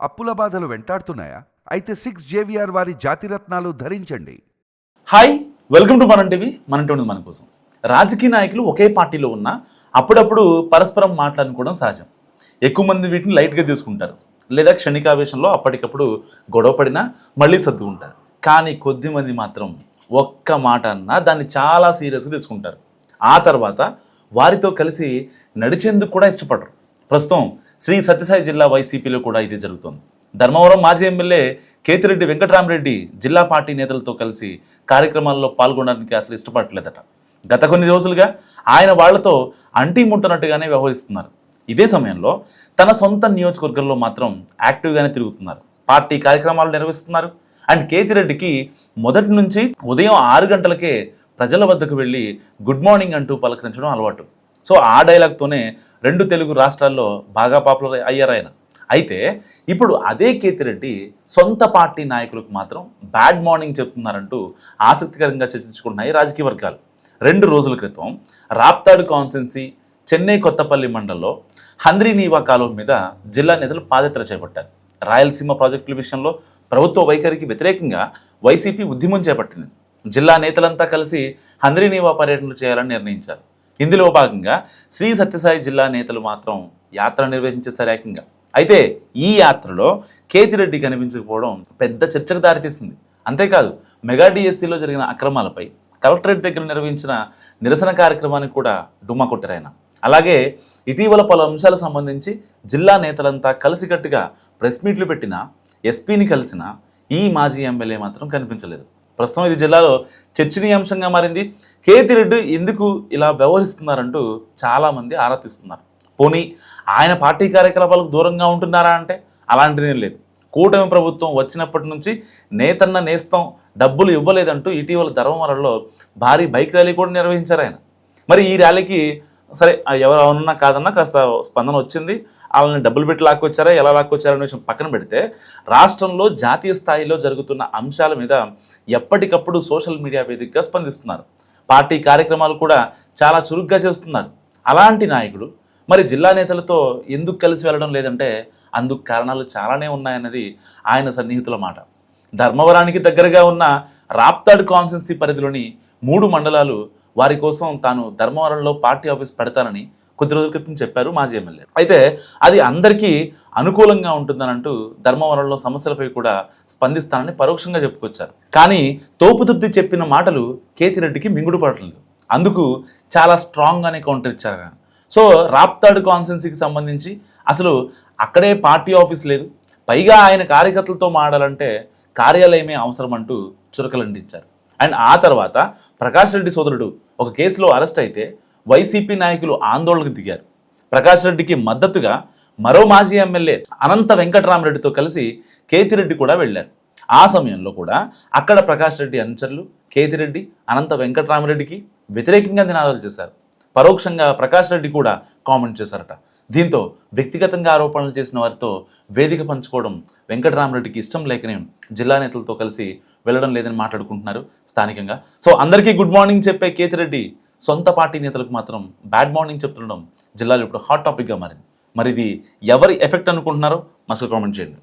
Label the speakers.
Speaker 1: అప్పుల బాధలు వెంటాడుతున్నాయా? అయితే 6 JVR వారి జాతిరత్నాలు ధరించండి.
Speaker 2: హాయ్, వెల్కమ్ టు మనం టీవీ. మన టీవీ మన కోసం. రాజకీయ నాయకులు ఒకే పార్టీలో ఉన్నా అప్పుడప్పుడు పరస్పరం మాట్లాడుకోవడం సహజం. ఎక్కువ మంది వీటిని లైట్గా తీసుకుంటారు, లేదా క్షణికావేశంలో అప్పటికప్పుడు గొడవ పడినా మళ్ళీ సర్దుకుంటారు. కానీ కొద్దిమంది మాత్రం ఒక్క మాట అన్నా దాన్ని చాలా సీరియస్గా తీసుకుంటారు. ఆ తర్వాత వారితో కలిసి నడిచేందుకు కూడా ఇష్టపడరు. ప్రస్తుతం శ్రీ సత్యసాయి జిల్లా వైసీపీలో కూడా ఇది జరుగుతోంది. ధర్మవరం మాజీ ఎమ్మెల్యే కేతిరెడ్డి వెంకటరామరెడ్డి జిల్లా పార్టీ నేతలతో కలిసి కార్యక్రమాల్లో పాల్గొనడానికి అసలు ఇష్టపడలేదట. గత కొన్ని రోజులుగా ఆయన వాళ్లతో అంటీ ముట్టనట్టుగానే వ్యవహరిస్తున్నారు. ఇదే సమయంలో తన సొంత నియోజకవర్గంలో మాత్రం యాక్టివ్గానే తిరుగుతున్నారు, పార్టీ కార్యక్రమాలు నిర్వహిస్తున్నారు. అండ్ కేతిరెడ్డికి మొదటి నుంచి ఉదయం 6 గంటలకే ప్రజల వద్దకు వెళ్ళి గుడ్ మార్నింగ్ అంటూ పలకరించడం అలవాటు. సో ఆ డైలాగ్తోనే 2 తెలుగు రాష్ట్రాల్లో బాగా పాపులర్ అయ్యారు ఆయన. అయితే ఇప్పుడు అదే కేతిరెడ్డి సొంత పార్టీ నాయకులకు మాత్రం బ్యాడ్ మార్నింగ్ చెప్తున్నారంటూ ఆసక్తికరంగా చర్చించుకుంటున్నాయి రాజకీయ వర్గాలు. 2 రోజుల క్రితం రాప్తాడు కాన్స్టిట్యున్సీ చెన్నై కొత్తపల్లి మండలంలో హంద్రీనీవా కాలువ మీద జిల్లా నేతలు పాదయాత్ర చేపట్టారు. రాయలసీమ ప్రాజెక్టుల విషయంలో ప్రభుత్వ వైఖరికి వ్యతిరేకంగా వైసీపీ ఉద్యమం చేపట్టింది. జిల్లా నేతలంతా కలిసి హంద్రీనీవా పర్యటనలు చేయాలని నిర్ణయించారు. ఇందులో భాగంగా శ్రీ సత్యసాయి జిల్లా నేతలు మాత్రం యాత్ర నిర్వహించేశారు ఏకంగా. అయితే ఈ యాత్రలో కేతిరెడ్డి కనిపించకపోవడం పెద్ద చర్చకు దారితీస్తుంది. అంతేకాదు, మెగా డిఎస్సిలో జరిగిన అక్రమాలపై కలెక్టరేట్ దగ్గర నిర్వహించిన నిరసన కార్యక్రమానికి కూడా డుమ్మా కొట్టారు ఆయన. అలాగే ఇటీవల పలు అంశాలకు సంబంధించి జిల్లా నేతలంతా కలిసికట్టుగా ప్రెస్ మీట్లు పెట్టినా, ఎస్పీని కలిసిన ఈ మాజీ ఎమ్మెల్యే మాత్రం కనిపించలేదు. ప్రస్తుతం ఇది జిల్లాలో చర్చనీయాంశంగా మారింది. కేతిరెడ్డి ఎందుకు ఇలా వ్యవహరిస్తున్నారంటూ చాలామంది ఆరా తీస్తున్నారు. పోనీ ఆయన పార్టీ కార్యకలాపాలకు దూరంగా ఉంటున్నారా అంటే అలాంటిదేం లేదు. కూటమి ప్రభుత్వం వచ్చినప్పటి నుంచి నేతన్న నేస్తం డబ్బులు ఇవ్వలేదంటూ ఇటీవల ధర్మవరంలో భారీ బైక్ ర్యాలీ కూడా నిర్వహించారు ఆయన. మరి ఈ ర్యాలీకి సరే ఎవరు అవునన్నా కాదన్నా కాస్త స్పందన వచ్చింది. వాళ్ళని డబ్బులు పెట్టి లాక్కొచ్చారా, ఎలా లాక్కొచ్చారనే విషయం పక్కన పెడితే రాష్ట్రంలో జాతీయ స్థాయిలో జరుగుతున్న అంశాల మీద ఎప్పటికప్పుడు సోషల్ మీడియా వేదికగా స్పందిస్తున్నారు. పార్టీ కార్యక్రమాలు కూడా చాలా చురుగ్గా చేస్తున్నారు. అలాంటి నాయకుడు మరి జిల్లా నేతలతో ఎందుకు కలిసి వెళ్ళడం లేదంటే అందుకు కారణాలు చాలానే ఉన్నాయన్నది ఆయన సన్నిహితుల మాట. ధర్మవరానికి దగ్గరగా ఉన్న రాప్తాడు కాన్స్టిట్యున్సీ పరిధిలోని 3 మండలాలు వారి కోసం తాను ధర్మవరంలో పార్టీ ఆఫీస్ పెడతానని కొద్ది రోజుల క్రితం చెప్పారు మాజీ ఎమ్మెల్యే. అయితే అది అందరికీ అనుకూలంగా ఉంటుందని అంటూ ధర్మవరంలో సమస్యలపై కూడా స్పందిస్తానని పరోక్షంగా చెప్పుకొచ్చారు. కానీ తోపుదుర్తి చెప్పిన మాటలు కేతిరెడ్డికి మింగుడు పడట్లేదు. అందుకు చాలా స్ట్రాంగ్గానే కౌంటర్ ఇచ్చారు. సో రాప్తాడు కాన్స్టిట్యున్సీకి సంబంధించి అసలు అక్కడే పార్టీ ఆఫీస్ లేదు, పైగా ఆయన కార్యకర్తలతో మాట్లాడాలంటే కార్యాలయమే అవసరం అంటూ చురకలంటించారు. అండ్ ఆ తర్వాత ప్రకాష్ రెడ్డి సోదరుడు ఒక కేసులో అరెస్ట్ అయితే వైసీపీ నాయకులు ఆందోళనకు దిగారు. ప్రకాష్ రెడ్డికి మద్దతుగా మరో మాజీ ఎమ్మెల్యే అనంత వెంకటరామరెడ్డితో కలిసి కేతిరెడ్డి కూడా వెళ్ళారు. ఆ సమయంలో కూడా అక్కడ ప్రకాష్ రెడ్డి అనుచరులు కేతిరెడ్డి అనంత వెంకటరామరెడ్డికి వ్యతిరేకంగా నినాదాలు చేశారు. పరోక్షంగా ప్రకాష్ రెడ్డి కూడా కామెంట్ చేశారట. దీంతో వ్యక్తిగతంగా ఆరోపణలు చేసిన వారితో వేదిక పంచుకోవడం వెంకటరామరెడ్డికి ఇష్టం లేకనే జిల్లా నేతలతో కలిసి వెళ్ళడం లేదని మాట్లాడుకుంటున్నారు స్థానికంగా. సో అందరికీ గుడ్ మార్నింగ్ చెప్పే కేతిరెడ్డి సొంత పార్టీ నేతలకు మాత్రం బ్యాడ్ మార్నింగ్ చెప్తుండడం జిల్లాలో ఇప్పుడు హాట్ టాపిక్గా మారింది. మరి ఇది ఎవరి ఎఫెక్ట్ అనుకుంటున్నారో మస్తు కామెంట్ చేయండి.